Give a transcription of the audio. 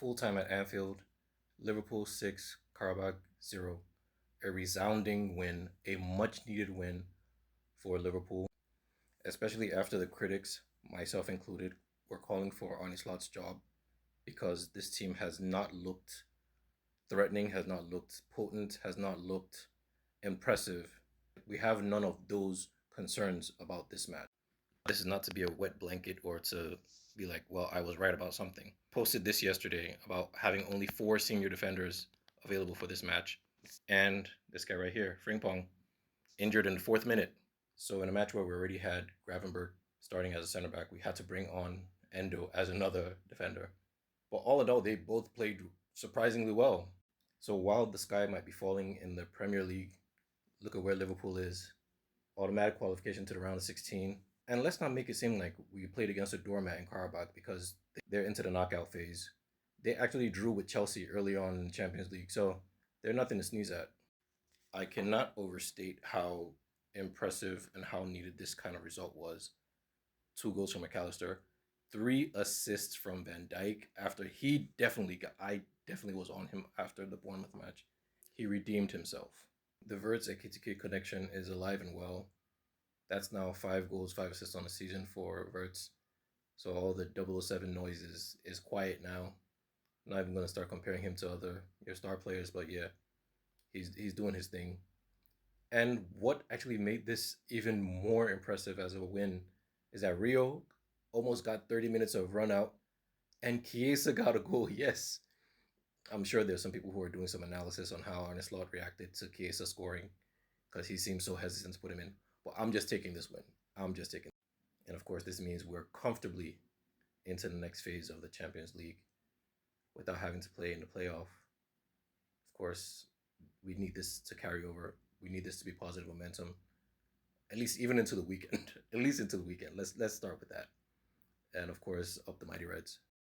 Full time at Anfield, Liverpool 6, Qarabag 0. A resounding win, a much needed win for Liverpool, especially after the critics, myself included, were calling for Arne Slot's job because this team has not looked threatening, has not looked potent, has not looked impressive. We have none of those concerns about this match. This is not to be a wet blanket or to be like, well, I was right about something. Posted this yesterday about having only 4 senior defenders available for this match. And this guy right here, Frimpong, injured in the 4th minute. So in a match where we already had Gravenberg starting as a center back, we had to bring on Endo as another defender. But all in all, they both played surprisingly well. So while the sky might be falling in the Premier League, look at where Liverpool is. Automatic qualification to the round of 16. And let's not make it seem like we played against a doormat in Qarabag because they're into the knockout phase. They actually drew with Chelsea early on in the Champions League, so they're nothing to sneeze at. I cannot overstate how impressive and how needed this kind of result was. 2 goals from Mac Allister, 3 assists from Van Dijk after I definitely was on him after the Bournemouth match. He redeemed himself. The Wirtz Ekitike connection is alive and well. That's now 5 goals, 5 assists on the season for Wirtz. So all the 007 noises is quiet now. I'm not even going to start comparing him to other your star players, but yeah, he's doing his thing. And what actually made this even more impressive as a win is that Rio almost got 30 minutes of run out and Chiesa got a goal. Yes, I'm sure there's some people who are doing some analysis on how Arne Slot reacted to Chiesa scoring because he seems so hesitant to put him in. But I'm just taking this win. I'm just taking. And of course, this means we're comfortably into the next phase of the Champions League without having to play in the playoff. Of course, we need this to carry over. We need this to be positive momentum, at least even into the weekend. At least into the weekend. Let's start with that. And of course, up the mighty Reds.